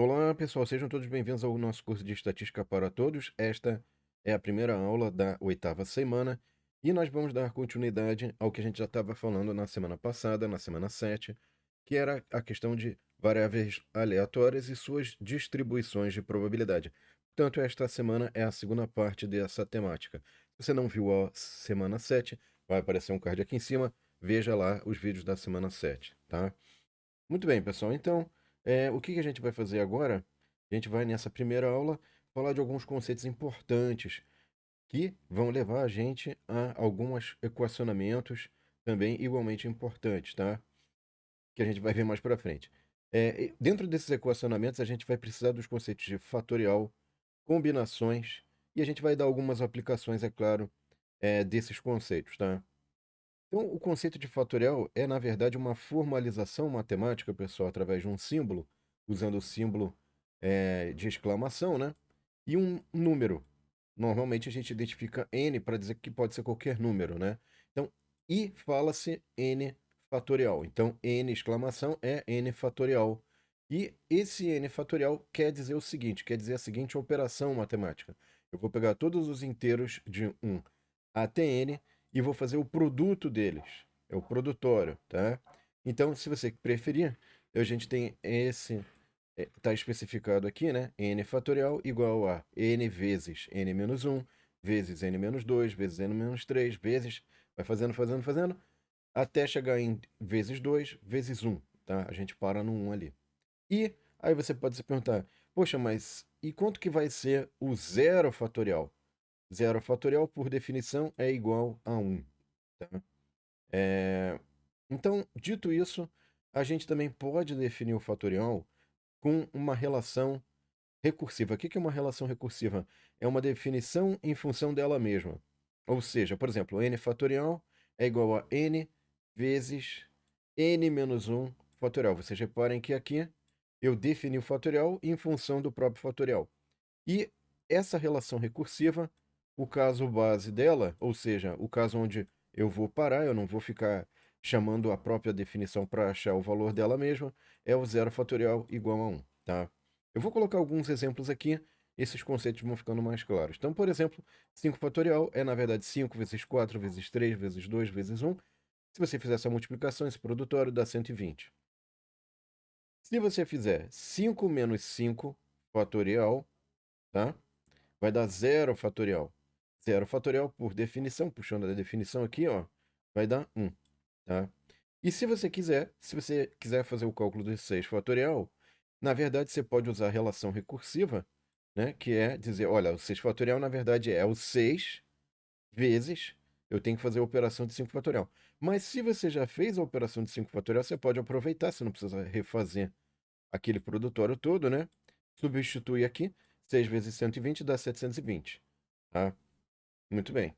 Olá, pessoal, sejam todos bem-vindos ao nosso curso de Estatística para Todos. Esta é a primeira aula da oitava semana e nós vamos dar continuidade ao que a gente já estava falando na semana passada, na semana 7, que era a questão de variáveis aleatórias e suas distribuições de probabilidade. Portanto, esta semana é a segunda parte dessa temática. Se você não viu a semana 7, vai aparecer um card aqui em cima, veja lá os vídeos da semana 7, tá? Muito bem, pessoal. Então, o que que a gente vai fazer agora? A gente vai, nessa primeira aula, falar de alguns conceitos importantes que vão levar a gente a alguns equacionamentos também igualmente importantes, tá? Que a gente vai ver mais para frente. E dentro desses equacionamentos, a gente vai precisar dos conceitos de fatorial, combinações, e a gente vai dar algumas aplicações, é claro, desses conceitos, tá? Então, o conceito de fatorial é, na verdade, uma formalização matemática, pessoal, através de um símbolo, usando o símbolo de exclamação, né? E um número. Normalmente a gente identifica n para dizer que pode ser qualquer número, né? Então, e fala-se n fatorial. Então, n exclamação é n fatorial. E esse n fatorial quer dizer o seguinte, quer dizer a seguinte operação matemática. Eu vou pegar todos os inteiros de 1 até n e vou fazer o produto deles. É o produtório, tá? Então, se você preferir, a gente tem esse, está especificado aqui, né? N fatorial igual a n vezes n menos 1, vezes n menos 2, vezes n menos 3, vezes, vai fazendo, até chegar em vezes 2, vezes 1, tá? A gente para no 1 ali. E aí você pode se perguntar, poxa, mas e quanto que vai ser o zero fatorial? Zero fatorial, por definição, é igual a 1. Tá? Então, dito isso, a gente também pode definir o fatorial com uma relação recursiva. O que é uma relação recursiva? É uma definição em função dela mesma. Ou seja, por exemplo, n fatorial é igual a n vezes n menos 1 fatorial. Vocês reparem que aqui eu defini o fatorial em função do próprio fatorial. E essa relação recursiva, o caso base dela, ou seja, o caso onde eu vou parar, eu não vou ficar chamando a própria definição para achar o valor dela mesma, é o zero fatorial igual a 1, tá? Eu vou colocar alguns exemplos aqui, esses conceitos vão ficando mais claros. Então, por exemplo, 5 fatorial é, na verdade, 5 vezes 4 vezes 3 vezes 2 vezes 1. Se você fizer essa multiplicação, esse produtório dá 120. Se você fizer 5 menos 5 fatorial, tá? Vai dar zero fatorial. Zero fatorial, por definição, puxando a definição aqui, ó, vai dar 1, tá? E se você quiser fazer o cálculo do 6 fatorial, na verdade você pode usar a relação recursiva, né, que é dizer, olha, o 6 fatorial na verdade é o 6 vezes eu tenho que fazer a operação de 5 fatorial. Mas se você já fez a operação de 5 fatorial, você pode aproveitar, você não precisa refazer aquele produtório todo, né? Substitui aqui, 6 vezes 120 dá 720, tá? Muito bem.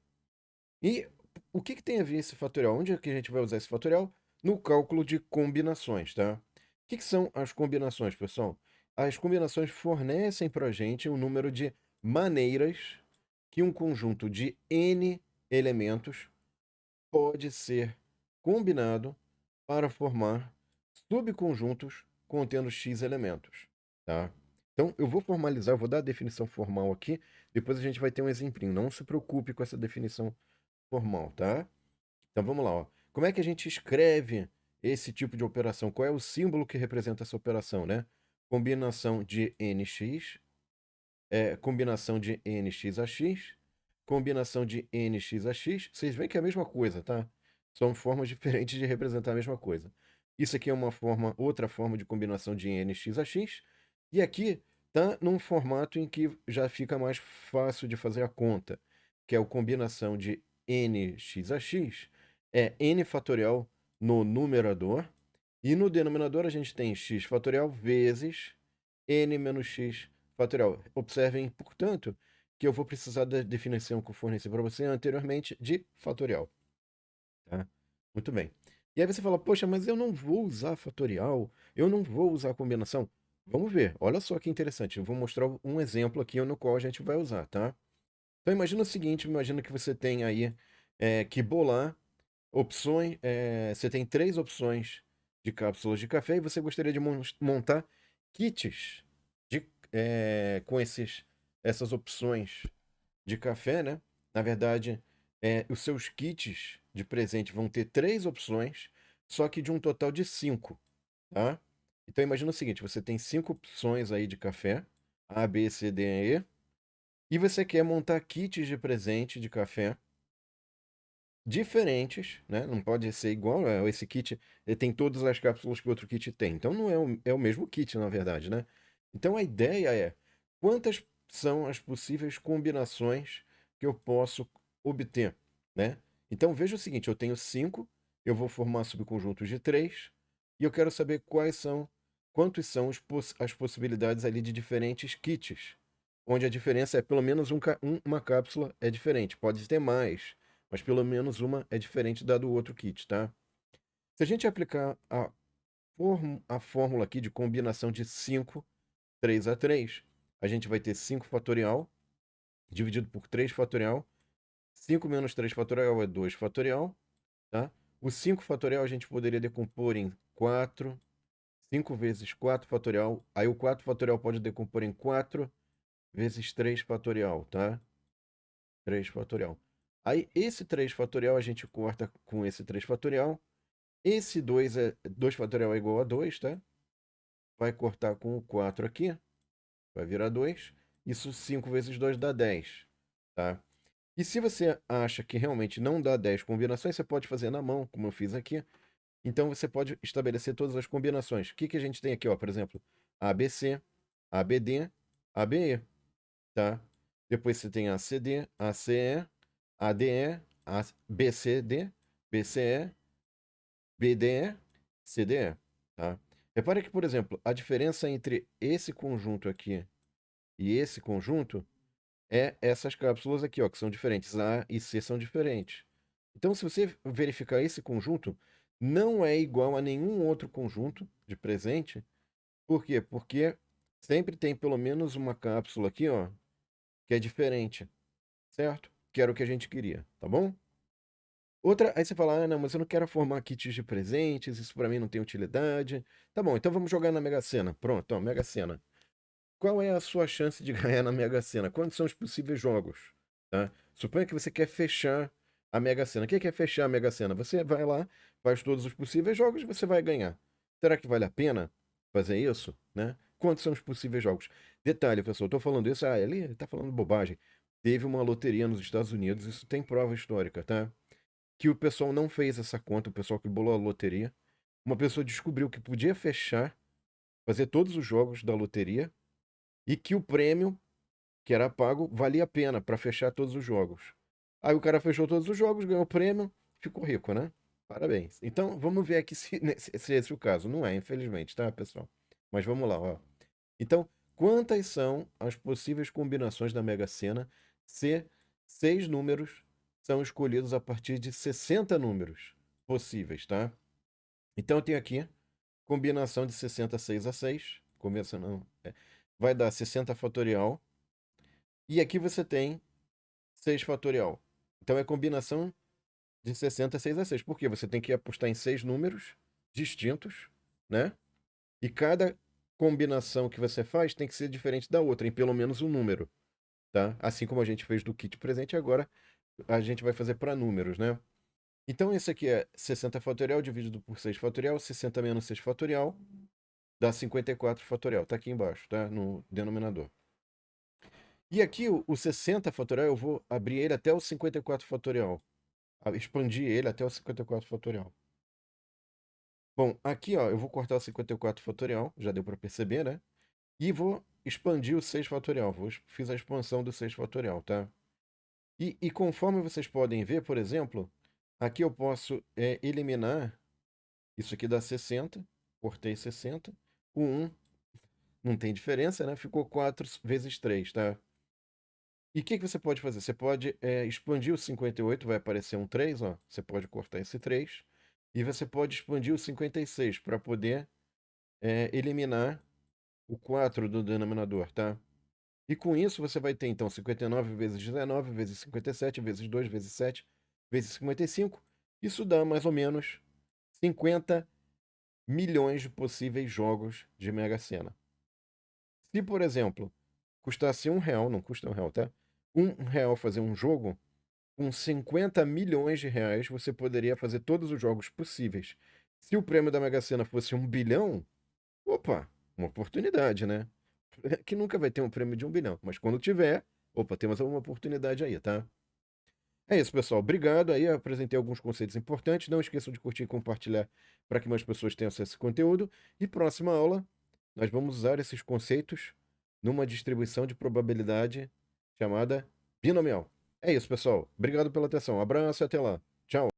E o que que tem a ver esse fatorial? Onde é que a gente vai usar esse fatorial? No cálculo de combinações, tá? O que que são as combinações, pessoal? As combinações fornecem para a gente um número de maneiras que um conjunto de n elementos pode ser combinado para formar subconjuntos contendo x elementos, tá? Então, eu vou formalizar, eu vou dar a definição formal aqui, depois a gente vai ter um exemplinho. Não se preocupe com essa definição formal, tá? Então, vamos lá, ó. Como é que a gente escreve esse tipo de operação? Qual é o símbolo que representa essa operação, né? Combinação de nx, combinação de nx a x, combinação de nx a x. Vocês veem que é a mesma coisa, tá? São formas diferentes de representar a mesma coisa. Isso aqui é uma forma, outra forma de combinação de nx a x. E aqui tá num formato em que já fica mais fácil de fazer a conta, que é a combinação de nx a x, é n fatorial no numerador, e no denominador a gente tem x fatorial vezes n menos x fatorial. Observem, portanto, que eu vou precisar da definição que eu forneci para você anteriormente de fatorial. Tá? Muito bem. E aí você fala, poxa, mas eu não vou usar fatorial, eu não vou usar combinação. Vamos ver, olha só que interessante. Eu vou mostrar um exemplo aqui no qual a gente vai usar, tá? Então imagina o seguinte, imagina que você tem aí que bolar opções, você tem 3 opções de cápsulas de café e você gostaria de montar kits com essas opções de café, né? Na verdade, os seus kits de presente vão ter 3 opções, só que de um total de 5, tá? Então imagina o seguinte, você tem 5 opções aí de café, A, B, C, D, E, e você quer montar kits de presente de café diferentes, né? Não pode ser igual, esse kit ele tem todas as cápsulas que o outro kit tem. Então não é o mesmo kit, na verdade, né? Então a ideia é quantas são as possíveis combinações que eu posso obter, né? Então veja o seguinte, eu tenho 5, eu vou formar subconjuntos de 3 e eu quero saber quantos são as possibilidades ali de diferentes kits, onde a diferença é pelo menos uma cápsula é diferente, pode ter mais, mas pelo menos uma é diferente da do outro kit, tá? Se a gente aplicar a fórmula aqui de combinação de 5, 3 a 3, a gente vai ter 5 fatorial dividido por 3 fatorial. 5 menos 3 fatorial é 2 fatorial, tá? O 5 fatorial a gente poderia decompor em 4, 5 vezes 4 fatorial. Aí o 4 fatorial pode decompor em 4 vezes 3 fatorial, tá? 3 fatorial. Aí esse 3 fatorial a gente corta com esse 3 fatorial. Esse 2 fatorial é igual a 2, tá? Vai cortar com o 4 aqui, vai virar 2. Isso 5 vezes 2 dá 10, tá? E se você acha que realmente não dá 10 combinações, você pode fazer na mão, como eu fiz aqui. Então você pode estabelecer todas as combinações. O que que a gente tem aqui, ó? Por exemplo, ABC, ABD, ABE, tá? Depois você tem ACD, ACE, ADE, BCD, BCE, BDE, CDE, tá? Repare que, por exemplo, a diferença entre esse conjunto aqui e esse conjunto é essas cápsulas aqui, ó, que são diferentes. A e C são diferentes. Então, se você verificar esse conjunto, não é igual a nenhum outro conjunto de presente. Por quê? Porque sempre tem pelo menos uma cápsula aqui, ó, que é diferente, certo? Que era o que a gente queria, tá bom? Outra, aí você fala, ah, não, mas eu não quero formar kits de presentes, isso pra mim não tem utilidade. Tá bom, então vamos jogar na Mega Sena. Pronto, ó, Mega Sena. Qual é a sua chance de ganhar na Mega Sena? Quantos são os possíveis jogos? Tá? Suponha que você quer fechar a Mega Sena. O que é fechar a Mega Sena? Você vai lá, faz todos os possíveis jogos e você vai ganhar. Será que vale a pena fazer isso? Né? Quantos são os possíveis jogos? Detalhe, pessoal, estou falando isso, ele está falando bobagem. Teve uma loteria nos Estados Unidos, isso tem prova histórica, tá? Que o pessoal não fez essa conta, o pessoal que bolou a loteria. Uma pessoa descobriu que podia fechar, fazer todos os jogos da loteria e que o prêmio que era pago valia a pena para fechar todos os jogos. Aí o cara fechou todos os jogos, ganhou o prêmio, ficou rico, né? Parabéns. Então vamos ver aqui se esse é o caso. Não é, infelizmente, tá, pessoal? Mas vamos lá, ó. Então, quantas são as possíveis combinações da Mega Sena se 6 números são escolhidos a partir de 60 números possíveis, tá? Então eu tenho aqui combinação de 66 a 6. Combinação não. Vai dar 60 fatorial. E aqui você tem 6 fatorial. Então é combinação de 66 a 6. Por quê? Você tem que apostar em 6 números distintos, né? E cada combinação que você faz tem que ser diferente da outra, em pelo menos um número, tá? Assim como a gente fez do kit presente, agora a gente vai fazer para números, né? Então esse aqui é 60 fatorial dividido por 6 fatorial, 60 menos 6 fatorial, dá 54 fatorial. Tá aqui embaixo, tá? No denominador. E aqui o 60 fatorial, eu vou abrir ele até o 54 fatorial. Expandir ele até o 54 fatorial. Bom, aqui ó, eu vou cortar o 54 fatorial, já deu para perceber, né? E vou expandir o 6 fatorial. Fiz a expansão do 6 fatorial, tá? E conforme vocês podem ver, por exemplo, aqui eu posso eliminar. Isso aqui dá 60. Cortei 60. O 1 não tem diferença, né? Ficou 4 vezes 3, tá? E o que que você pode fazer? Você pode expandir o 58, vai aparecer um 3, ó. Você pode cortar esse 3. E você pode expandir o 56 para poder eliminar o 4 do denominador, tá? E com isso você vai ter, então, 59 vezes 19, vezes 57, vezes 2, vezes 7, vezes 55. Isso dá mais ou menos 50 milhões de possíveis jogos de Mega Sena. Se, por exemplo, custasse R$ 1, não custa R$ 1, tá? R$ 1 fazer um jogo, com 50 milhões de reais você poderia fazer todos os jogos possíveis. Se o prêmio da Mega Sena fosse 1 bilhão, opa, uma oportunidade, né? Que nunca vai ter um prêmio de 1 bilhão, mas quando tiver, opa, temos uma oportunidade aí, tá? É isso, pessoal. Obrigado. Aí eu apresentei alguns conceitos importantes. Não esqueçam de curtir e compartilhar para que mais pessoas tenham acesso a esse conteúdo. E próxima aula, nós vamos usar esses conceitos numa distribuição de probabilidade chamada binomial. É isso, pessoal. Obrigado pela atenção. Abraço e até lá. Tchau.